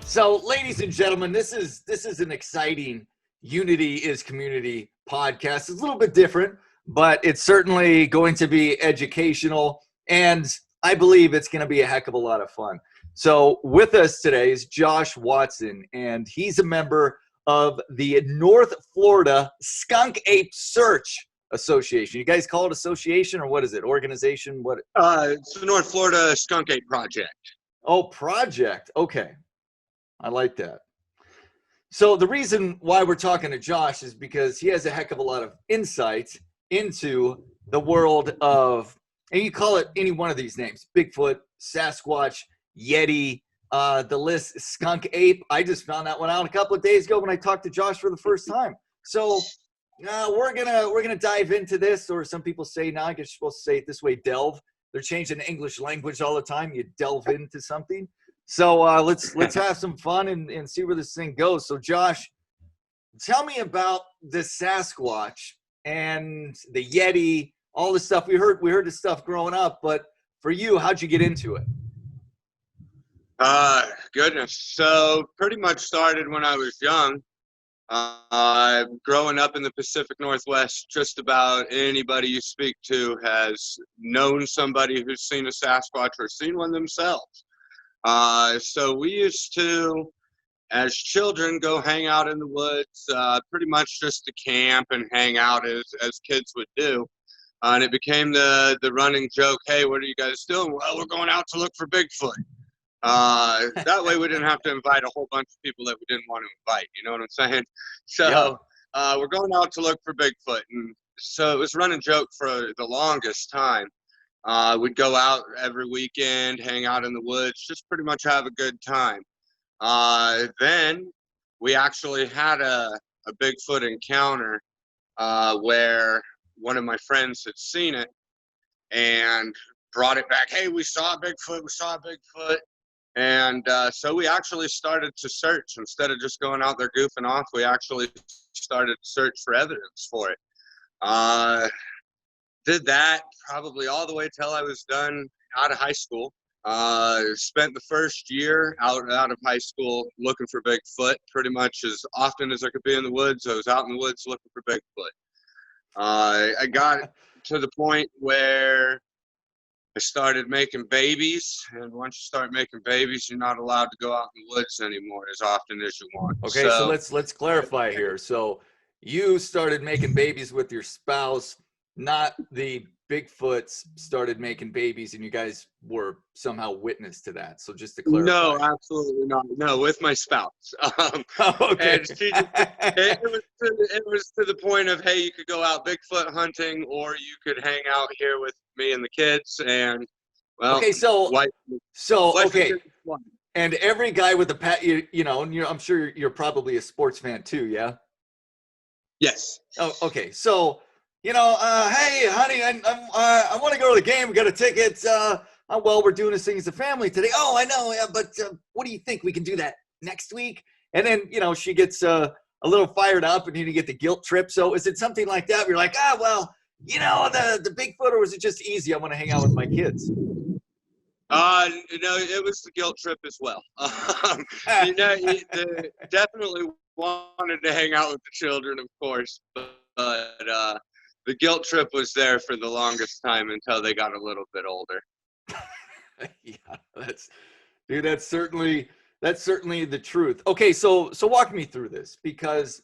So, ladies and gentlemen, this is an exciting Unity is Community podcast. It's a little bit different, but it's certainly going to be educational, and I believe it's going to be a heck of a lot of fun. So, with us today is Josh Watson, and he's a member of the North Florida SkunkApe Search Association. You guys call it association, or what is it? Organization? What? It's the North Florida SkunkApe Project. Oh, project. Okay. I like that. So the reason why we're talking to Josh is because he has a heck of a lot of insight into the world of, and you call it any one of these names, Bigfoot, Sasquatch, Yeti, the list, Skunk Ape. I just found that one out a couple of days ago when I talked to Josh for the first time. So we're gonna dive into this, or some people say, now I guess you're supposed to say it this way, delve. They're changing the English language all the time. You delve into something. So let's have some fun and see where this thing goes. So Josh, tell me about the Sasquatch and the Yeti, all this stuff. We heard this stuff growing up, but for you, how'd you get into it? Goodness. So pretty much started when I was young. Growing up in the Pacific Northwest, just about anybody you speak to has known somebody who's seen a Sasquatch or seen one themselves. So we used to, as children, go hang out in the woods, pretty much just to camp and hang out as kids would do. And it became the running joke, hey, what are you guys doing? Well, we're going out to look for Bigfoot. That way we didn't have to invite a whole bunch of people that we didn't want to invite, you know what I'm saying? So we're going out to look for Bigfoot. And so it was a running joke for the longest time. We'd go out every weekend, hang out in the woods, just pretty much have a good time. Then we actually had a Bigfoot encounter where one of my friends had seen it and brought it back. Hey, we saw Bigfoot, we saw Bigfoot. And so we actually started to search. Instead of just going out there goofing off, we actually started to search for evidence for it. Did that probably all the way till I was done out of high school. Spent the first year out of high school looking for Bigfoot. Pretty much as often as I could be in the woods, I was out in the woods looking for Bigfoot. I got to the point where I started making babies, and once you start making babies, you're not allowed to go out in the woods anymore as often as you want. Okay, so let's clarify here. So you started making babies with your spouse, not the Bigfoots started making babies and you guys were somehow witness to that. So just to clarify. No, absolutely not. No, with my spouse. Okay. And it was to the point of, hey, you could go out Bigfoot hunting or you could hang out here with me and the kids. And well, okay, okay. And every guy with a you know, and I'm sure you're probably a sports fan too, yeah? Yes. Oh, okay. So hey, honey, I want to go to the game. We got a ticket. Well, we're doing this thing as a family today. Oh, I know. Yeah, but what do you think? We can do that next week? And then, she gets a little fired up and you get the guilt trip. So is it something like that? Where you're like, well, the Bigfoot, or was it just easy? I want to hang out with my kids. No, it was the guilt trip as well. Definitely wanted to hang out with the children, of course, but the guilt trip was there for the longest time until they got a little bit older. Yeah, that's certainly the truth. Okay, so walk me through this, because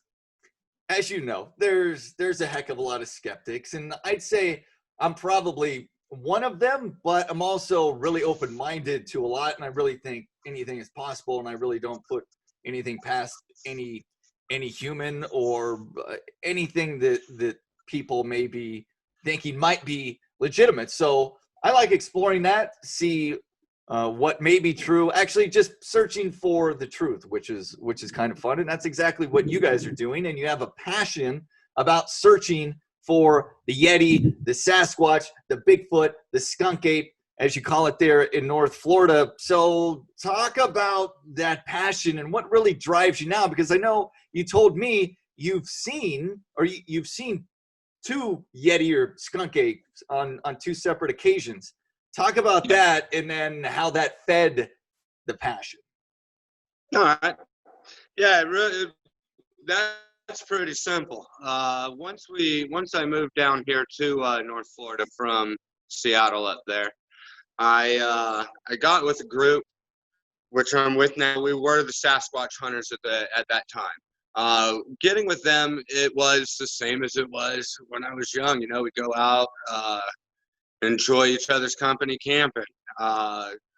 as you know, there's a heck of a lot of skeptics, and I'd say I'm probably one of them, but I'm also really open-minded to a lot, and I really think anything is possible, and I really don't put anything past any human or anything that people may be thinking might be legitimate. So I like exploring that, see what may be true, actually just searching for the truth, which is kind of fun. And that's exactly what you guys are doing. And you have a passion about searching for the Yeti, the Sasquatch, the Bigfoot, the Skunk Ape, as you call it there in North Florida. So talk about that passion and what really drives you now, because I know you told me you've seen two Yeti or Skunk Apes on two separate occasions. Talk about that, and then how that fed the passion. All right. Yeah, that's pretty simple. Once I moved down here to North Florida from Seattle up there, I got with a group which I'm with now. We were the Sasquatch hunters at that time. Getting with them, it was the same as it was when I was young. You know, we go out, enjoy each other's company, camping,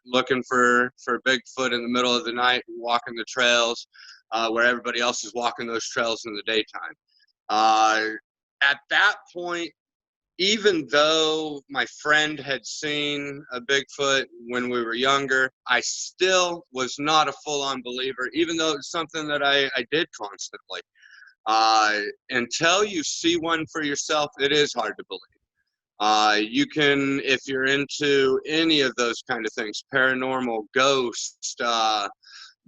looking for Bigfoot in the middle of the night, walking the trails where everybody else is walking those trails in the daytime. At that point, even though my friend had seen a Bigfoot when we were younger, I still was not a full-on believer, even though it's something that I did constantly. Until you see one for yourself, it is hard to believe. You can, if you're into any of those kind of things, paranormal, ghosts,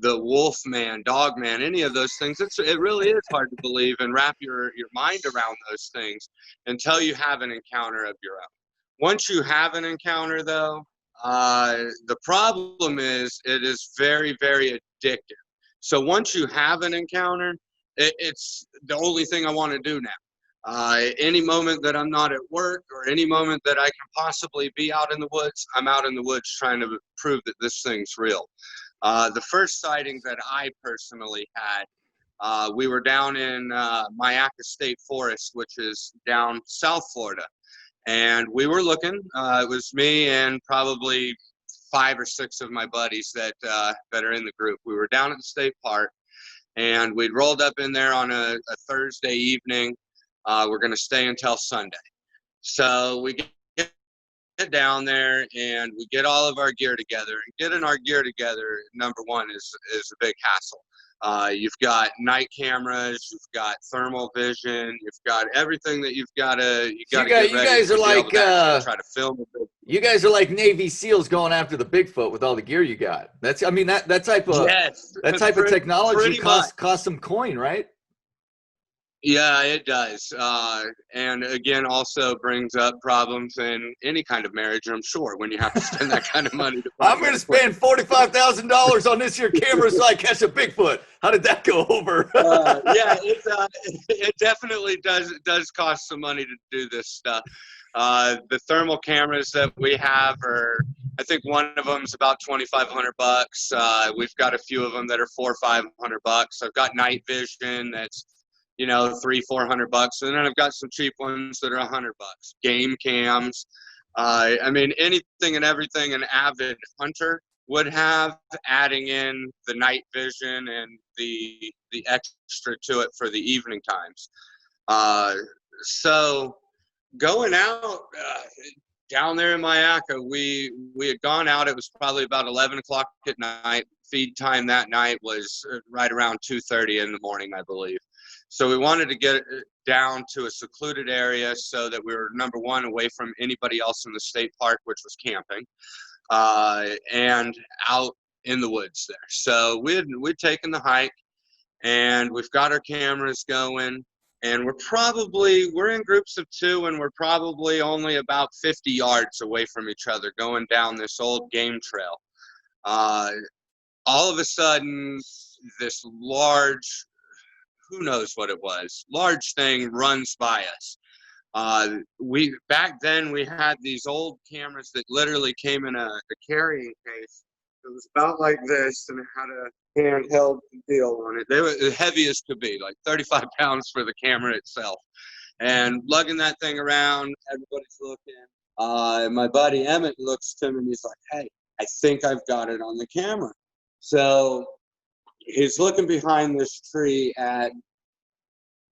the wolf man, dog man, any of those things, it really is hard to believe and wrap your mind around those things until you have an encounter of your own. Once you have an encounter, though, the problem is it is very, very addictive. So once you have an encounter, it's the only thing I want to do now. Any moment that I'm not at work or any moment that I can possibly be out in the woods, I'm out in the woods trying to prove that this thing's real. The first sighting that I personally had, we were down in Mayaca State Forest, which is down South Florida. And we were looking, it was me and probably 5 or 6 of my buddies that are in the group. We were down at the state park and we'd rolled up in there on a Thursday evening. We're going to stay until Sunday. So we get down there and we get all of our gear together. And getting our gear together, number one, is a big hassle. You've got night cameras, you've got thermal vision, you've got everything that you've got to get ready. You guys are like try to film it. You guys are like Navy SEALs going after the Bigfoot with all the gear you got. That's, I mean, that type of of technology costs some coin, right? Yeah, it does. And again, also brings up problems in any kind of marriage, I'm sure, when you have to spend that kind of money. I'm going to spend $45,000 on this here camera so I catch a Bigfoot. How did that go over? Yeah, it definitely does cost some money to do this stuff. The thermal cameras that we have are, I think one of them is about $2,500. We've got a few of them that are $400 or $500. I've got night vision that's, you know, $300-400, and then I've got some cheap ones that are $100. Game cams, I mean, anything and everything an avid hunter would have, adding in the night vision and the extra to it for the evening times. So going out down there in Mayaca, we had gone out. It was probably about 11 o'clock at night. Feed time that night was right around 2:30 in the morning, I believe. So we wanted to get down to a secluded area so that we were, number one, away from anybody else in the state park, which was camping, and out in the woods there. So we'd taken the hike, and we've got our cameras going, and we're in groups of 2, and we're probably only about 50 yards away from each other going down this old game trail. All of a sudden, this large, who knows what it was, large thing runs by us. Back then we had these old cameras that literally came in a carrying case. It was about like this, and it had a handheld deal on it. They were the heaviest could be, like 35 pounds for the camera itself. And lugging that thing around, everybody's looking. My buddy Emmett looks to me and he's like, "Hey, I think I've got it on the camera." So he's looking behind this tree at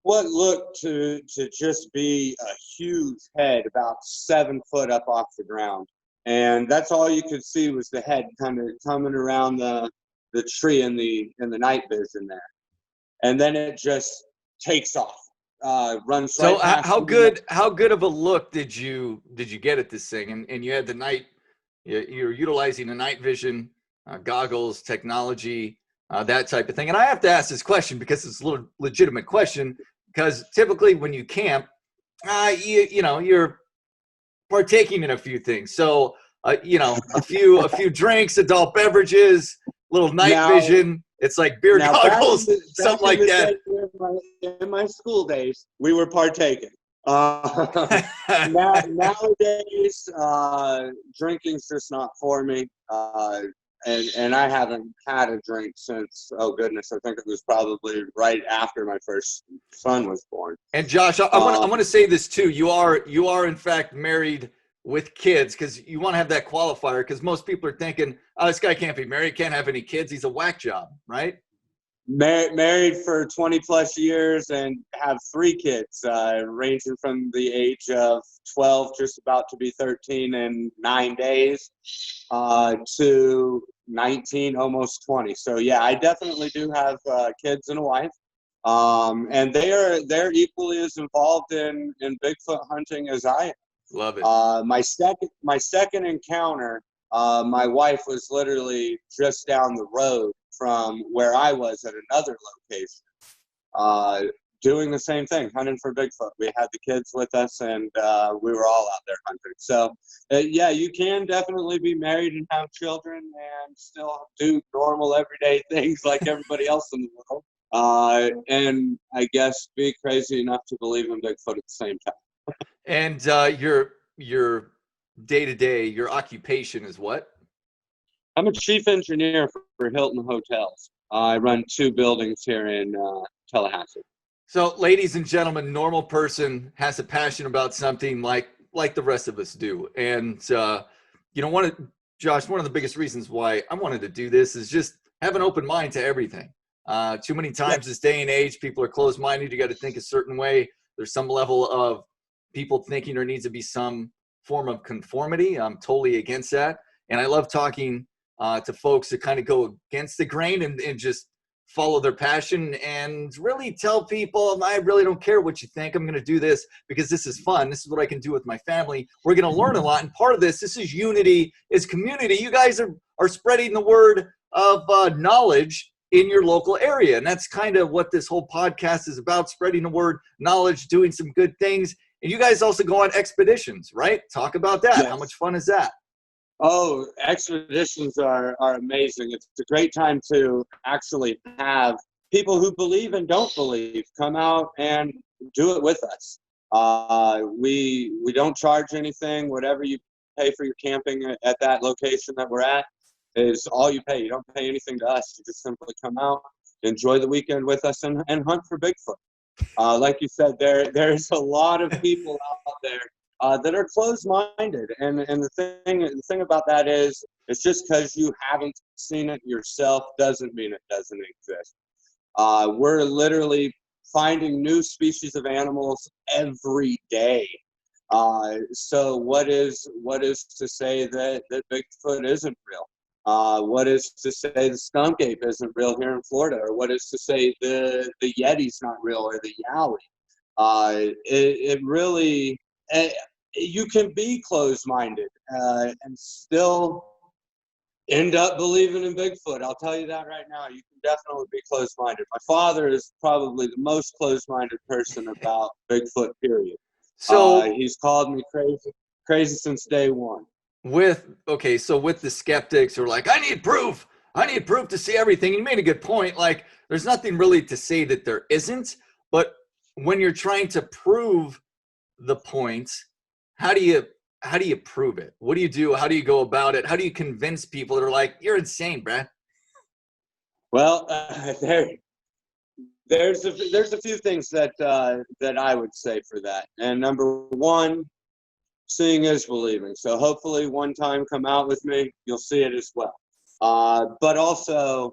what looked to just be a huge head, about 7 foot up off the ground. And that's all you could see was the head kind of coming around the tree in the night vision there. And then it just takes off, runs right past. So how good of a look did you get at this thing? And you had the night, you're utilizing the night vision, goggles, technology, that type of thing. And I have to ask this question because it's a legitimate question, because typically when you camp, you're partaking in a few things. So, a few drinks, adult beverages, little night vision. It's like beer Now, goggles, something like that. In my school days, we were partaking. Nowadays, drinking's just not for me. And I haven't had a drink since, oh goodness, I think it was probably right after my first son was born. And Josh, I want to say this too. You are in fact married with kids, because you want to have that qualifier, because most people are thinking, oh, this guy can't be married, can't have any kids, he's a whack job, right? Married for 20 plus years and have 3 kids, ranging from the age of 12, just about to be 13 in 9 days, to 19, almost 20. So yeah, I definitely do have kids and a wife, and they're equally as involved in Bigfoot hunting as I am. Love it. My second encounter, my wife was literally just down the road from where I was at another location, doing the same thing, hunting for Bigfoot. We had the kids with us, and we were all out there hunting. So, yeah, you can definitely be married and have children and still do normal everyday things like everybody else in the world. And I guess be crazy enough to believe in Bigfoot at the same time. And your day-to-day, your occupation is what? I'm a chief engineer for Hilton Hotels. I run 2 buildings here in Tallahassee. So, ladies and gentlemen, normal person has a passion about something like the rest of us do. And Josh, one of the biggest reasons why I wanted to do this is just have an open mind to everything. Too many times this day and age, people are closed-minded. You got to think a certain way. There's some level of people thinking there needs to be some form of conformity. I'm totally against that. And I love talking to folks that kind of go against the grain and just follow their passion and really tell people, I really don't care what you think. I'm going to do this because this is fun. This is what I can do with my family. We're going to learn a lot. And part of this is unity, is community. You guys are spreading the word of knowledge in your local area. And that's kind of what this whole podcast is about, spreading the word, knowledge, doing some good things. And you guys also go on expeditions, right? Talk about that. Yes. How much fun is that? Oh, expeditions are amazing. It's a great time to actually have people who believe and don't believe come out and do it with us. We don't charge anything. Whatever you pay for your camping at that location that we're at is all you pay. You don't pay anything to us. You just simply come out, enjoy the weekend with us, and hunt for Bigfoot. Like you said, there's a lot of people out there that are closed-minded, and the thing about that is, it's just because you haven't seen it yourself doesn't mean it doesn't exist. We're literally finding new species of animals every day. So what is to say that Bigfoot isn't real? What is to say the skunk ape isn't real here in Florida? Or what is to say the Yeti's not real, or the Yowie? It really... you can be closed-minded and still end up believing in Bigfoot. I'll tell you that right now. You can definitely be closed-minded. My father is probably the most closed-minded person about Bigfoot, period. So he's called me crazy since day one. So with the skeptics who are like, I need proof to see everything. You made a good point. Like, there's nothing really to say that there isn't, but when you're trying to prove the point, how do you prove it? What do you do? How do you go about it? How do you convince people that are like, you're insane, Brad? Well, there's a few things that I would say for that. And number one, seeing is believing. So hopefully one time come out with me, you'll see it as well. But also,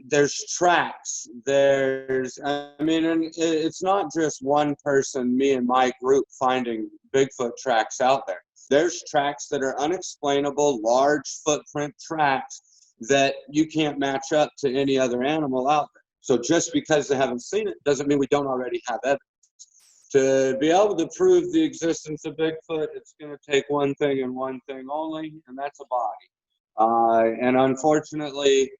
there's tracks. And it's not just one person, me and my group, finding Bigfoot tracks out there. There's tracks that are unexplainable, large footprint tracks that you can't match up to any other animal out there. So just because they haven't seen it doesn't mean we don't already have evidence. To be able to prove the existence of Bigfoot, it's going to take one thing and one thing only, and that's a body. And unfortunately,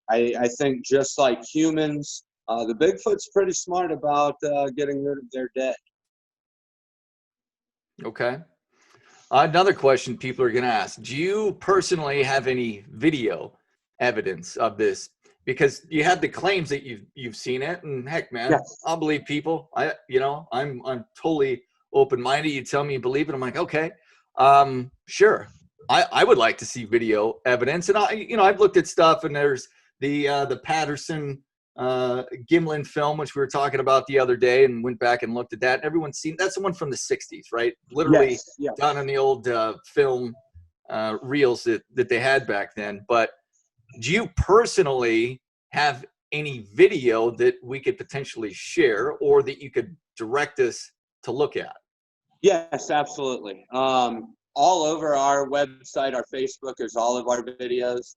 I think just like humans, the Bigfoot's pretty smart about getting rid of their dead. Okay. Another question people are going to ask. Do you personally have any video evidence of this? because you have the claims that you've seen it, and heck, man, Yes. I'll believe people. I'm totally open-minded. You tell me you believe it, I'm like, okay, sure. I would like to see video evidence, and I've looked at stuff, and there's the Patterson Gimlin film, which we were talking about the other day, and went back and looked at that. Everyone's seen that's the one from the 60s, right? Literally Yes. done on the old film reels that they had back then. But do you personally have any video that we could potentially share, or that you could direct us to look at? Yes, absolutely. All over our website, our Facebook, is all of our videos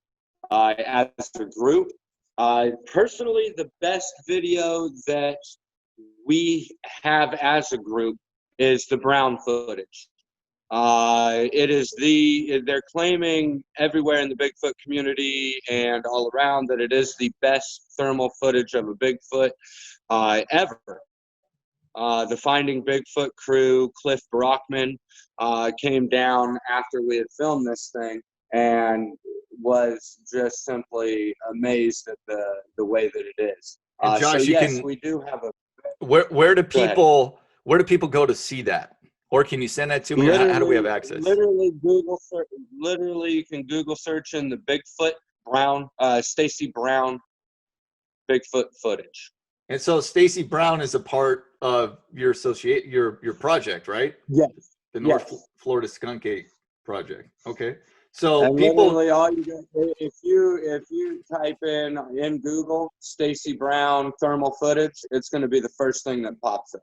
as a group. Personally, the best video that we have as a group is the brown footage. They're claiming everywhere in the Bigfoot community and all around that it is the best thermal footage of a Bigfoot ever. The Finding Bigfoot crew, Cliff Brockman, came down after we had filmed this thing and was just simply amazed at the way that it is. And Josh, so yes, we do have a. Where do people go to see that, or can you send that to me? Or how do we have access? Literally you can Google search in the Bigfoot Brown, Stacy Brown Bigfoot footage. And so Stacy Brown is a part of your project, right? Yes. The North Florida SkunkApe Project. Okay. So and literally all you do, if you type in Google Stacy Brown thermal footage, it's going to be the first thing that pops up.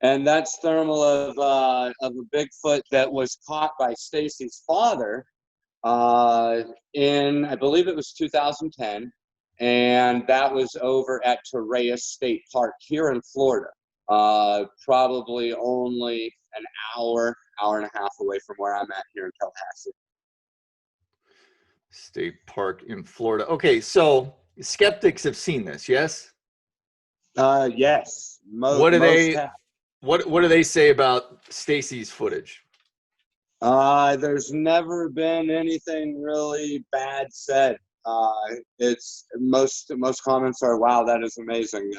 And that's thermal of a Bigfoot that was caught by Stacy's father in, I believe it was 2010. And that was over at Torreyes State Park here in Florida, probably only an hour and a half away from where I'm at here in Tallahassee. State Park in Florida. Okay, so skeptics have seen this, yes? Yes. What do they say about Stacy's footage? There's never been anything really bad said. It's most comments are, wow, that is amazing.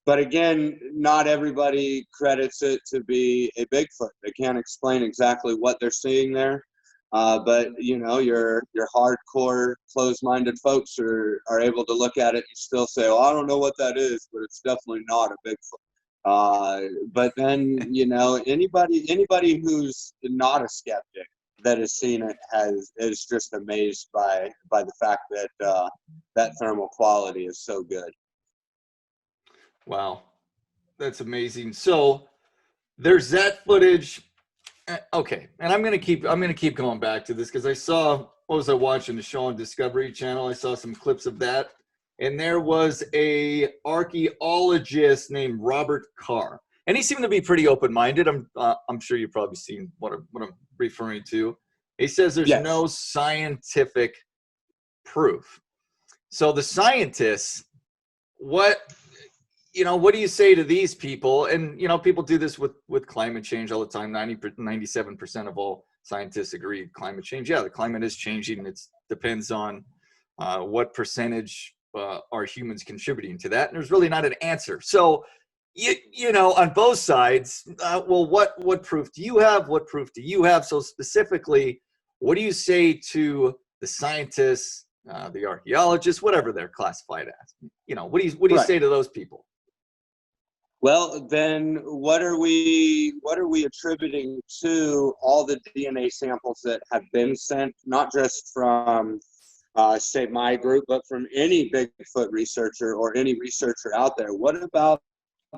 But again, not everybody credits it to be a Bigfoot. They can't explain exactly what they're seeing there. But your hardcore closed-minded folks are able to look at it and still say, "Oh, I don't know what that is, but it's definitely not a Bigfoot." But then anybody who's not a skeptic that has seen it is just amazed by the fact that that thermal quality is so good. Wow, that's amazing. So there's that footage. Okay, and I'm gonna keep going back to this because I was watching the show on Discovery Channel. I saw some clips of that, and there was a archaeologist named Robert Carr, and he seemed to be pretty open-minded. I'm sure you've probably seen what I'm referring to. He says there's no scientific proof. So the scientists, what do you say to these people? And people do this with climate change all the time. 97% of all scientists agree climate change. Yeah, the climate is changing. It depends on what percentage are humans contributing to that, and there's really not an answer. So on both sides, well, what proof do you have? What proof do you have? So specifically, what do you say to the scientists, the archaeologists, whatever they're classified as? What do you say to those people? Well, then what are we attributing to all the DNA samples that have been sent, not just from say my group, but from any Bigfoot researcher or any researcher out there? What about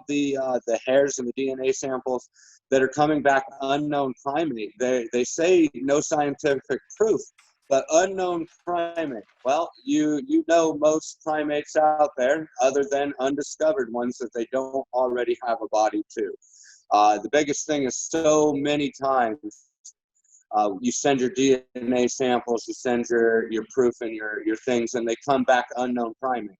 the hairs and the DNA samples that are coming back unknown primate? They say no scientific proof, but unknown primate. Well, you know most primates out there, other than undiscovered ones that they don't already have a body to. The biggest thing is so many times you send your DNA samples, you send your proof and your things, and they come back unknown primate.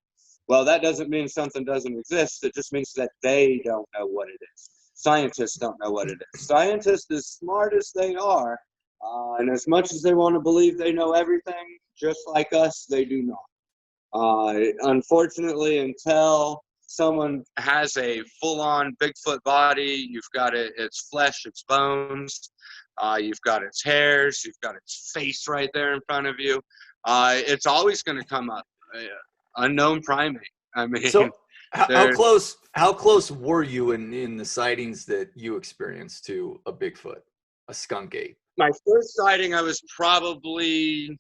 Well, that doesn't mean something doesn't exist. It just means that they don't know what it is. Scientists don't know what it is. Scientists, as smart as they are, and as much as they want to believe they know everything, just like us, they do not. Unfortunately, until someone has a full-on Bigfoot body, you've got its flesh, its bones, you've got its hairs, you've got its face right there in front of you. It's always going to come up. Unknown primate. I mean, So how there. close were you in the sightings that you experienced to a Bigfoot, a skunk ape? My first sighting, I was probably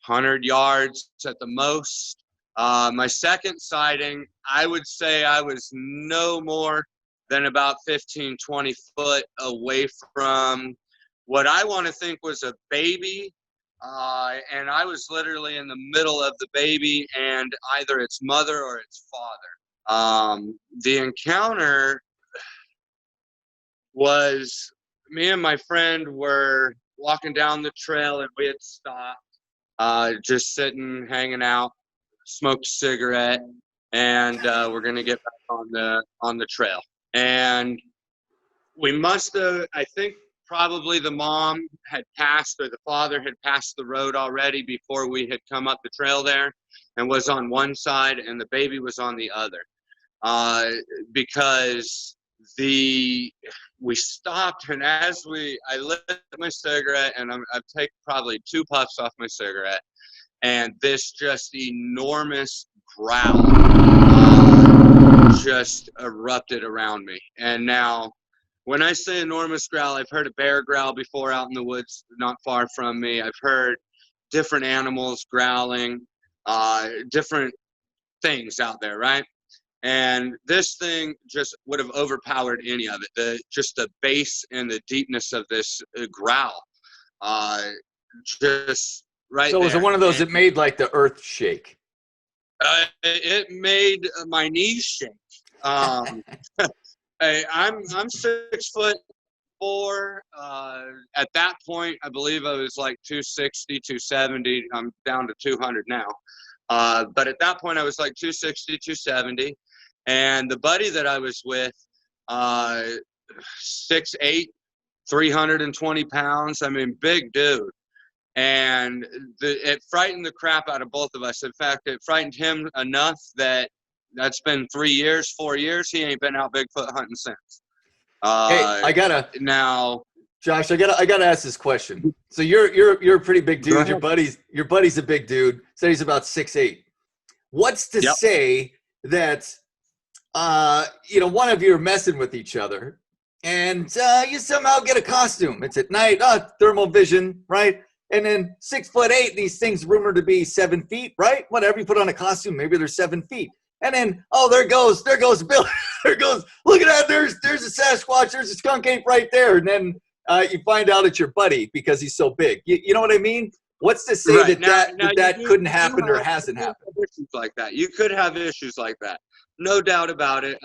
100 yards at the most. My second sighting, I would say I was no more than about 15, 20 foot away from what I want to think was a baby. And I was literally in the middle of the baby and either its mother or its father. The encounter was, me and my friend were walking down the trail and we had stopped, just sitting, hanging out, smoked a cigarette, and we're gonna get back on the trail. And we must have, I think probably the mom had passed or the father had passed the road already before we had come up the trail there, and was on one side and the baby was on the other. Because we stopped, and as I lit my cigarette, and I've taken probably 2 puffs off my cigarette, and this just enormous growl just erupted around me. And now, when I say enormous growl, I've heard a bear growl before out in the woods not far from me. I've heard different animals growling, different things out there, right? And this thing just would have overpowered any of it. Just the bass and the deepness of this growl, just right So was it there. one of those And, that made like the earth shake? it made my knees shake. I'm 6'4". At that point, I believe I was like 260, 270. I'm down to 200 now. But at that point, I was like 260, 270. And the buddy that I was with, 6'8", 320 pounds. I mean, big dude. And it frightened the crap out of both of us. In fact, it frightened him enough that's been 3 years, 4 years. He ain't been out Bigfoot hunting since. Hey, Now, Josh, I gotta ask this question. So you're a pretty big dude. Your buddy's a big dude. Said he's about 6'8". What's to say that one of you are messing with each other, and you somehow get a costume? It's at night, thermal vision, right? And then 6'8", these things rumored to be 7 feet, right? Whatever, you put on a costume, maybe they're 7 feet. And then, there goes Bill. There goes, look at that, there's a Sasquatch, there's a skunk ape right there. And then you find out it's your buddy because he's so big. You know what I mean? What's to say right. that couldn't happen or hasn't happened? Issues like that. You could have issues like that. No doubt about it,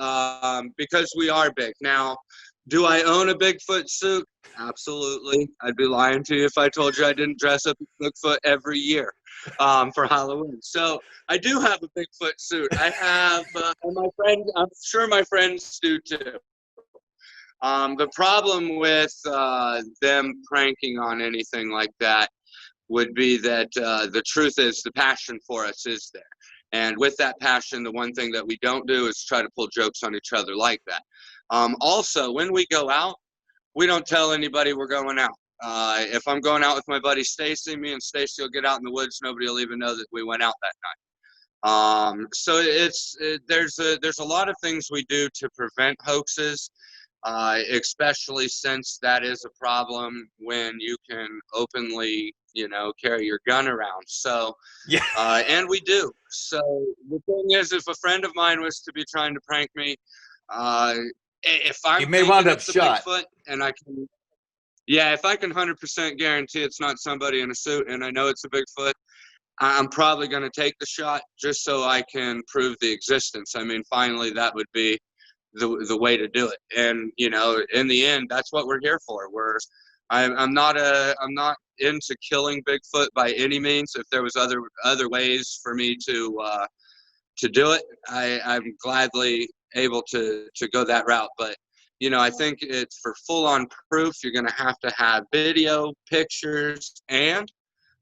because we are big. Now, do I own a Bigfoot suit? Absolutely. I'd be lying to you if I told you I didn't dress up as Bigfoot every year for Halloween. So I do have a Bigfoot suit. I have, and my friends, I'm sure my friends do too. The problem with them pranking on anything like that would be that the truth is the passion for us is there. And with that passion, the one thing that we don't do is try to pull jokes on each other like that. Also, when we go out, we don't tell anybody we're going out. If I'm going out with my buddy Stacy, me and Stacy will get out in the woods. Nobody will even know that we went out that night. So there's a lot of things we do to prevent hoaxes, especially since that is a problem when you can openly, carry your gun around. So, yeah. And we do. So the thing is, if a friend of mine was to be trying to prank me, if I'm you may wind up shot, Bigfoot and if I can 100% guarantee it's not somebody in a suit and I know it's a Bigfoot, I'm probably going to take the shot just so I can prove the existence. I mean, finally, that would be the way to do it. And in the end, that's what we're here for. I'm not into killing Bigfoot by any means. If there was other ways for me to do it, I'm gladly able to go that route. But I think it's for full-on proof, you're going to have video, pictures, and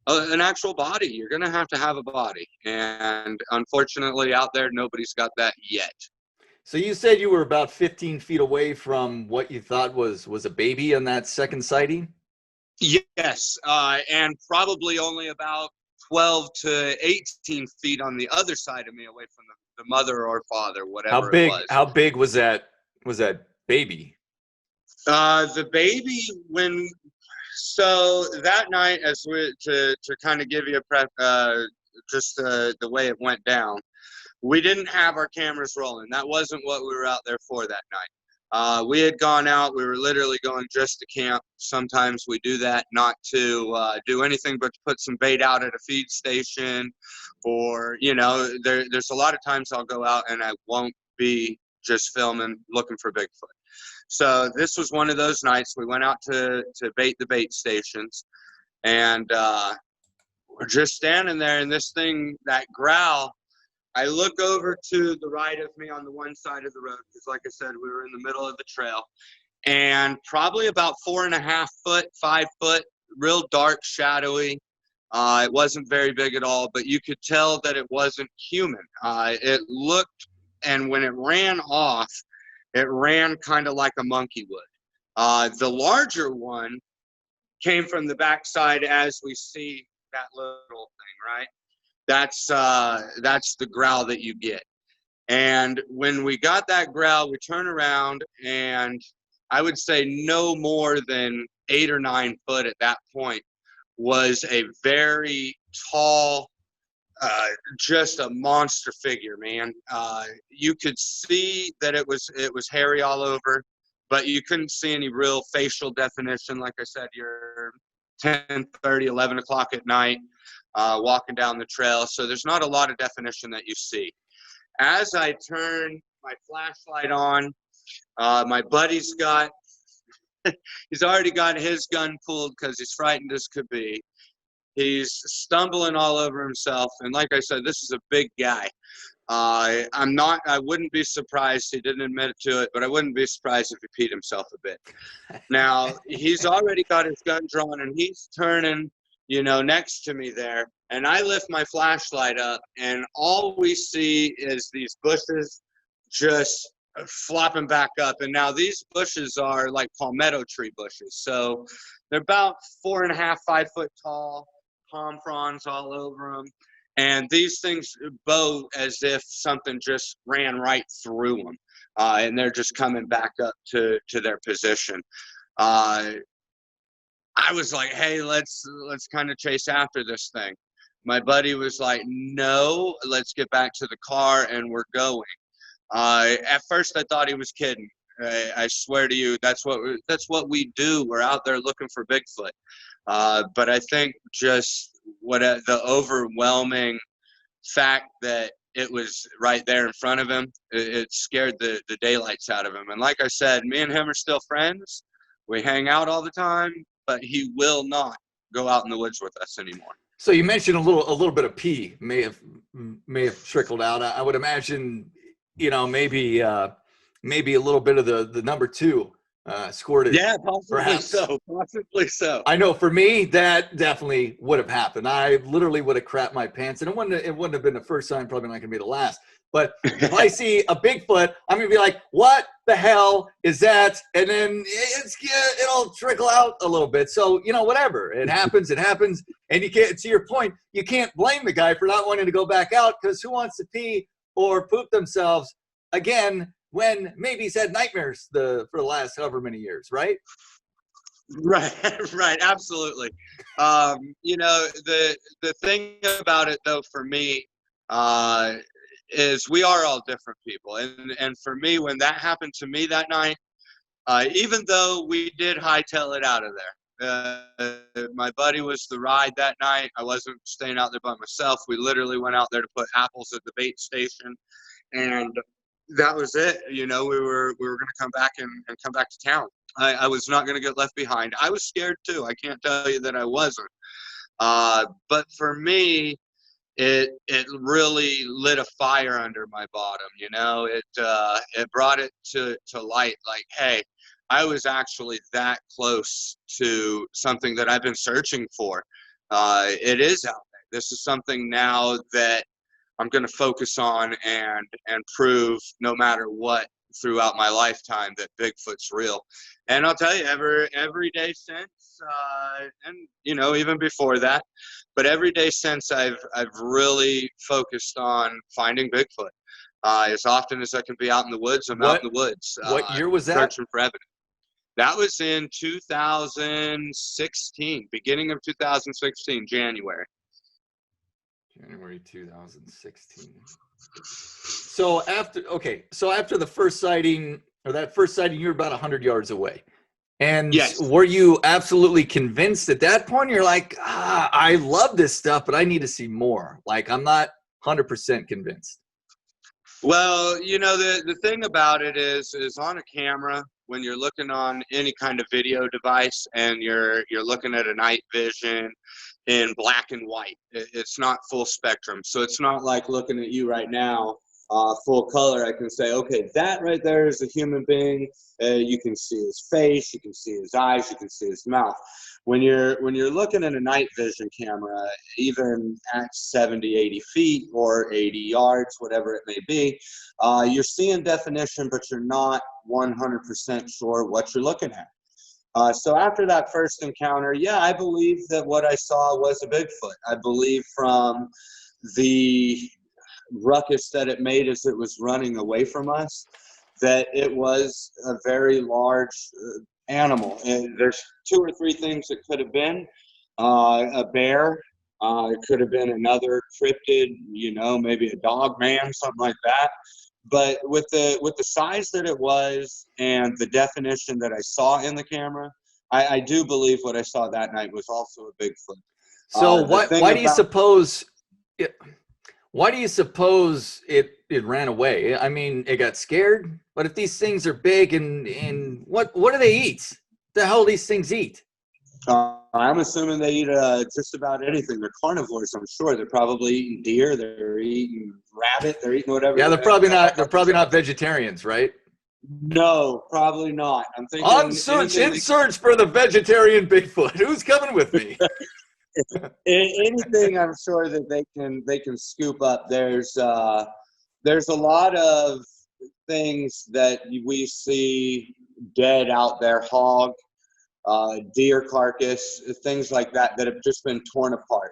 an actual body. You're going to have a body. And unfortunately, out there, nobody's got that yet. So you said you were about 15 feet away from what you thought was a baby on that second sighting? Yes, and probably only about 12 to 18 feet on the other side of me, away from the mother or father, whatever it was. How big was that baby? The baby, so that night, as to kind of give you a prep, just the way it went down, we didn't have our cameras rolling. That wasn't what we were out there for that night. We had gone out. We were literally going just to camp. Sometimes we do that not to do anything but to put some bait out at a feed station, or, there's a lot of times I'll go out and I won't be just filming looking for Bigfoot. So this was one of those nights. We went out to bait the bait stations, and we're just standing there, and this thing, that growl, I look over to the right of me on the one side of the road, because like I said, we were in the middle of the trail, and probably about 4.5 foot, 5 foot, real dark, shadowy. It wasn't very big at all, but you could tell that it wasn't human. It looked, and when it ran off, it ran kind of like a monkey would. The larger one came from the backside, as we see that little thing, right? That's the growl that you get. And when we got that growl, we turn around, and I would say no more than 8 or 9 foot at that point was a very tall, just a monster figure, man. You could see that it was hairy all over, but you couldn't see any real facial definition. Like I said, you're 10:30, 11 o'clock at night, walking down the trail, so there's not a lot of definition that you see. As I turn my flashlight on, my buddy's got he's already got his gun pulled because he's frightened as could be. He's stumbling all over himself, and like I said, this is a big guy. I wouldn't be surprised, he didn't admit to it, but I wouldn't be surprised if he peed himself a bit. Now, he's already got his gun drawn, and he's turning, next to me there, and I lift my flashlight up, and all we see is these bushes just flopping back up. And now these bushes are like palmetto tree bushes, so they're about 4.5, 5 foot tall, palm fronds all over them, and these things bow as if something just ran right through them, and they're just coming back up to their position. I was like, hey, let's kind of chase after this thing. My buddy was like, no, let's get back to the car, and we're going. At first, I thought he was kidding. I swear to you, that's what we do. We're out there looking for Bigfoot. But I think just the overwhelming fact that it was right there in front of him, it scared the daylights out of him. And like I said, me and him are still friends. We hang out all the time, but he will not go out in the woods with us anymore. So you mentioned a little bit of pee may have trickled out. I would imagine, maybe a little bit of the number 2 squirted. Yeah, possibly perhaps. Possibly so. I know for me that definitely would have happened. I literally would have crapped my pants, and it wouldn't have been the first time. Probably not gonna be the last. But if I see a Bigfoot, I'm gonna be like, "What the hell is that?" And then it'll trickle out a little bit. So whatever, it happens. And you can't. To your point, you can't blame the guy for not wanting to go back out, because who wants to pee or poop themselves again when maybe he's had nightmares for the last however many years, right? Right, absolutely. The thing about it, though, for me, is we are all different people, and for me, when that happened to me that night, even though we did hightail it out of there, my buddy was the ride that night. I wasn't staying out there by myself. We literally went out there to put apples at the bait station, and that was it. We were going to come back and come back to town. I was not going to get left behind. I was scared too. I can't tell you that I wasn't. But for me, it really lit a fire under my bottom. It brought it to light. Like, hey, I was actually that close to something that I've been searching for. it is out there. This is something now that I'm going to focus on and prove no matter what throughout my lifetime that Bigfoot's real. And I'll tell you, every day since, and you know, even before that, but every day since, I've really focused on finding Bigfoot. As often as I can be out in the woods, I'm out in the woods. What year was that? Searching for evidence. That was in 2016, beginning of 2016, January. January 2016. So after the first sighting, or that first sighting, you were about 100 yards away. And yes. Were you absolutely convinced at that point? You're like, I love this stuff, but I need to see more. Like, I'm not 100% convinced. Well, you know, the thing about it is on a camera, when you're looking on any kind of video device and you're looking at a night vision in black and white, it's not full spectrum. So it's not like looking at you right now, full color. I can say, okay, that right there is a human being. You can see his face, you can see his eyes, you can see his mouth. When you're looking at a night vision camera, even at 70, 80 feet or 80 yards, whatever it may be, you're seeing definition, but you're not 100% sure what you're looking at. So after that first encounter, yeah, I believe that what I saw was a Bigfoot. I believe from the ruckus that it made as it was running away from us, that it was a very large animal. And there's 2 or 3 things it could have been. A bear, it could have been another cryptid, you know, maybe a dog man, something like that. But with the size that it was and the definition that I saw in the camera, I do believe what I saw that night was also a Bigfoot. So why do you suppose it ran away? I mean, it got scared. But if these things are big and what do they eat? The hell do these things eat? I'm assuming they eat just about anything. They're carnivores, I'm sure. They're probably eating deer. They're eating rabbit. They're eating whatever. Yeah, they're probably not. They're probably not vegetarians, right? No, probably not. I'm thinking in search for the vegetarian Bigfoot. Who's coming with me? Anything I'm sure that they can scoop up. There's a lot of things that we see dead out there, hog, deer carcass, things like that have just been torn apart.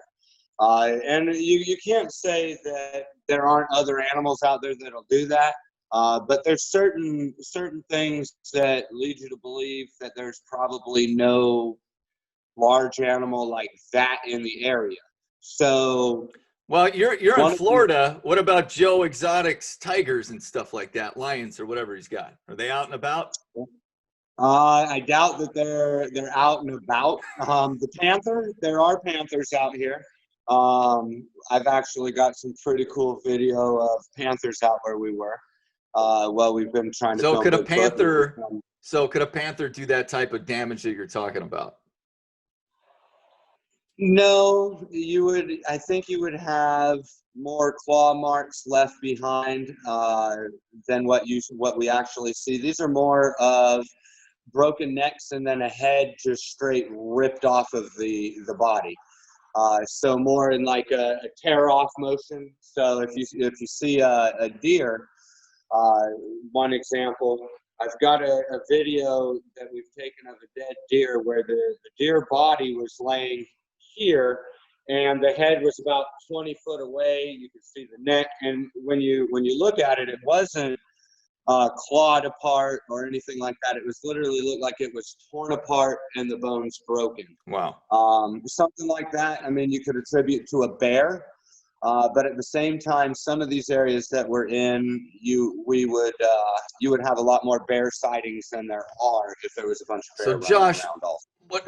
And you can't say that there aren't other animals out there that'll do that. But there's certain things that lead you to believe that there's probably no large animal like that in the area. So, well, you're in Florida. What about Joe Exotic's tigers and stuff like that, lions or whatever he's got? Are they out and about? I doubt that they're out and about. The panther, there are panthers out here. I've actually got some pretty cool video of panthers out where we were. Well, we've been trying to. So could a panther do that type of damage that you're talking about? No, you would. I think you would have more claw marks left behind than what we actually see. These are more of broken necks and then a head just straight ripped off of the body. So more in like a tear off motion. So if you see a deer, one example, I've got a video that we've taken of a dead deer where the deer body was laying here and the head was about 20 foot away. You could see the neck, and when you look at it, it wasn't clawed apart or anything like that. It was literally looked like it was torn apart and the bones broken. Wow. Something like that. I mean, you could attribute to a bear, but at the same time, some of these areas that we're in, you would have a lot more bear sightings than there are if there was a bunch of bears. So Josh,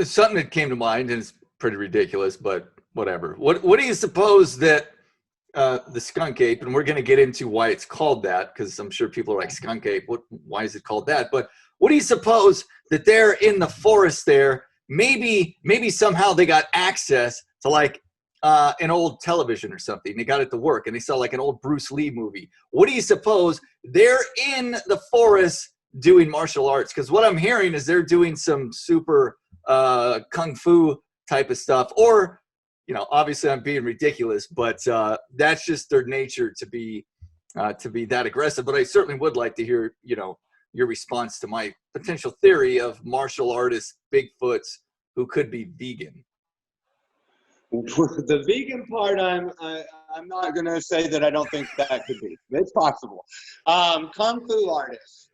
something that came to mind, and it's pretty ridiculous, but whatever. What do you suppose that the skunk ape, and we're going to get into why it's called that, because I'm sure people are like, skunk ape, why is it called that? But what do you suppose that they're in the forest there? Maybe somehow they got access to like an old television or something. They got it to work and they saw like an old Bruce Lee movie. What do you suppose they're in the forest doing martial arts? Because what I'm hearing is they're doing some super kung fu type of stuff, or obviously I'm being ridiculous, but that's just their nature to be that aggressive. But I certainly would like to hear, your response to my potential theory of martial artists, Bigfoots, who could be vegan. The vegan part, I'm not going to say that I don't think that could be. It's possible. Kung Fu artists.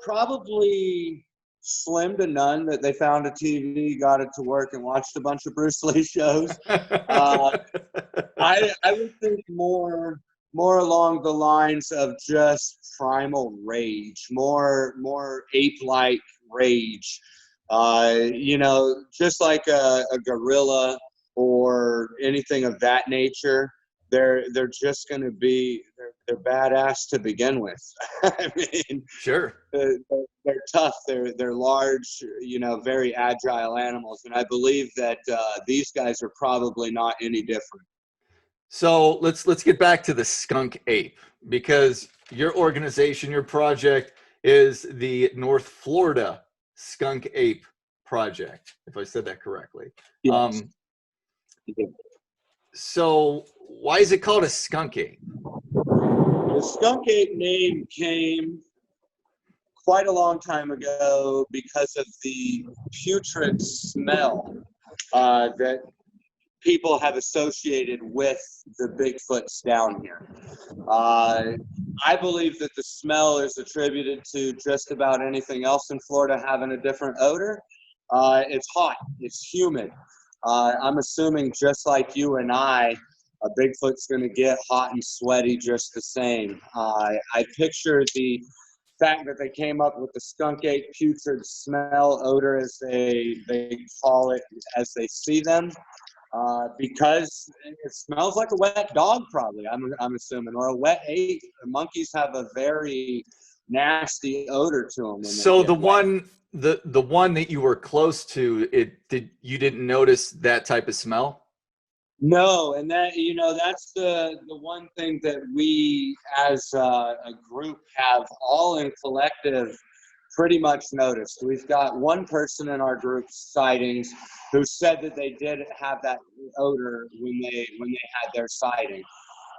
Probably slim to none that they found a TV, got it to work, and watched a bunch of Bruce Lee shows. I would think more along the lines of just primal rage, more ape-like rage. Just like a gorilla or anything of that nature. They're just going to be they're badass to begin with. I mean, sure, they're tough. They're large, very agile animals, and I believe that these guys are probably not any different. So let's get back to the Skunk Ape, because your organization, your project is the North Florida SkunkApe Project, if I said that correctly. Yes. So why is it called a skunk ape? The skunk ape name came quite a long time ago because of the putrid smell that people have associated with the Bigfoots down here. I believe that the smell is attributed to just about anything else in Florida having a different odor. It's hot, it's humid. I'm assuming just like you and I, a Bigfoot's going to get hot and sweaty just the same. I picture the fact that they came up with the skunk ape putrid smell odor, as they call it, as they see them, because it smells like a wet dog, probably. I'm assuming, or a wet ape. The monkeys have a very nasty odor to them. So the one that you were close to, you didn't notice that type of smell? No, and that's the one thing that we as a group have all in collective pretty much noticed. We've got one person in our group's sightings who said that they did have that odor when they had their sighting.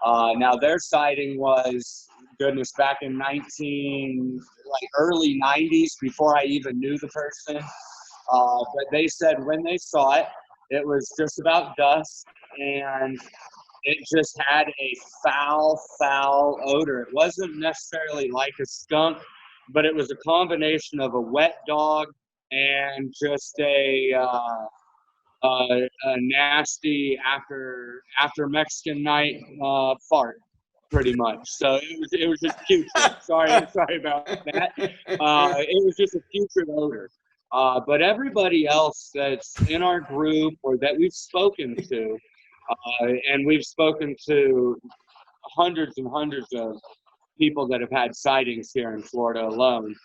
Now their sighting was, goodness, back in early 90s, before I even knew the person. But they said when they saw it, it was just about dusk, and it just had a foul odor. It wasn't necessarily like a skunk, but it was a combination of a wet dog and just a nasty after Mexican night fart, pretty much. So it was just putrid. Sorry about that. It was just a putrid odor. But everybody else that's in our group or that we've spoken to, and we've spoken to hundreds and hundreds of people that have had sightings here in Florida alone,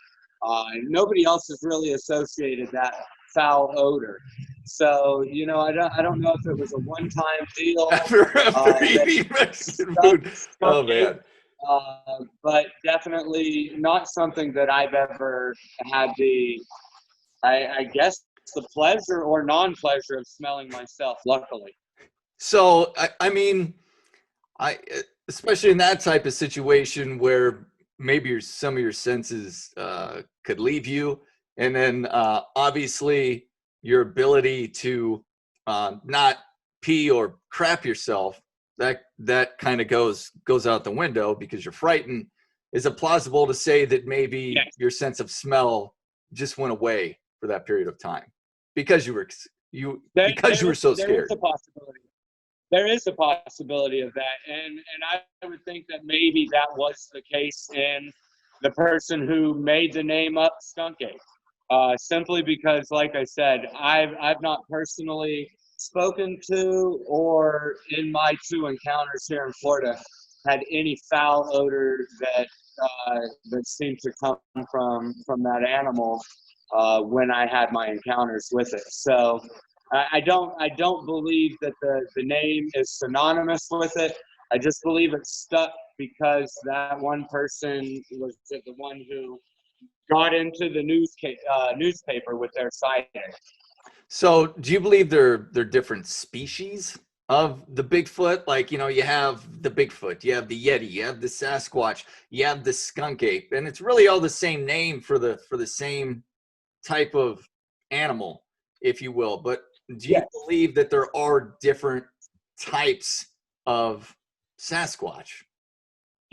nobody else has really associated that foul odor. So, I don't know if it was a one-time deal. After eating Mexican food. Oh, man. But definitely not something that I've ever had I guess the pleasure or non-pleasure of smelling myself, luckily. So, I mean, especially in that type of situation where maybe some of your senses could leave you, and then obviously your ability to not pee or crap yourself, that kind of goes out the window because you're frightened. Is it plausible to say that maybe Yes. your sense of smell just went away for that period of time because you were so scared? There is a possibility. There is a possibility of that, and I would think that maybe that was the case in the person who made the name up Skunk Ape. Simply because, like I said, I've not personally spoken to, or in my 2 encounters here in Florida, had any foul odor that seemed to come from that animal when I had my encounters with it. So I don't believe that the name is synonymous with it. I just believe it stuck because that one person was the one who got into the newspaper with their sighting. So, do you believe they're different species of the Bigfoot? Like, you know, you have the Bigfoot, you have the Yeti, you have the Sasquatch, you have the Skunk Ape, and it's really all the same name for the same type of animal, if you will. But do you Yes. believe that there are different types of Sasquatch?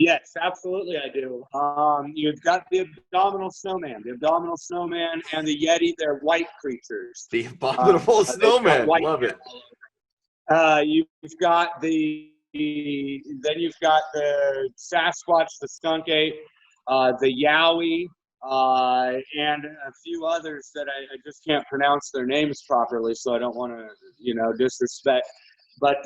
Yes, absolutely, I do. You've got the Abdominal Snowman. The Abdominal Snowman and the Yeti, they're white creatures. The Abominable They've got Snowman. white Love hair it. all over. You've got then you've got the Sasquatch, the Skunk Ape, the Yowie, and a few others that I just can't pronounce their names properly, so I don't want to, disrespect. But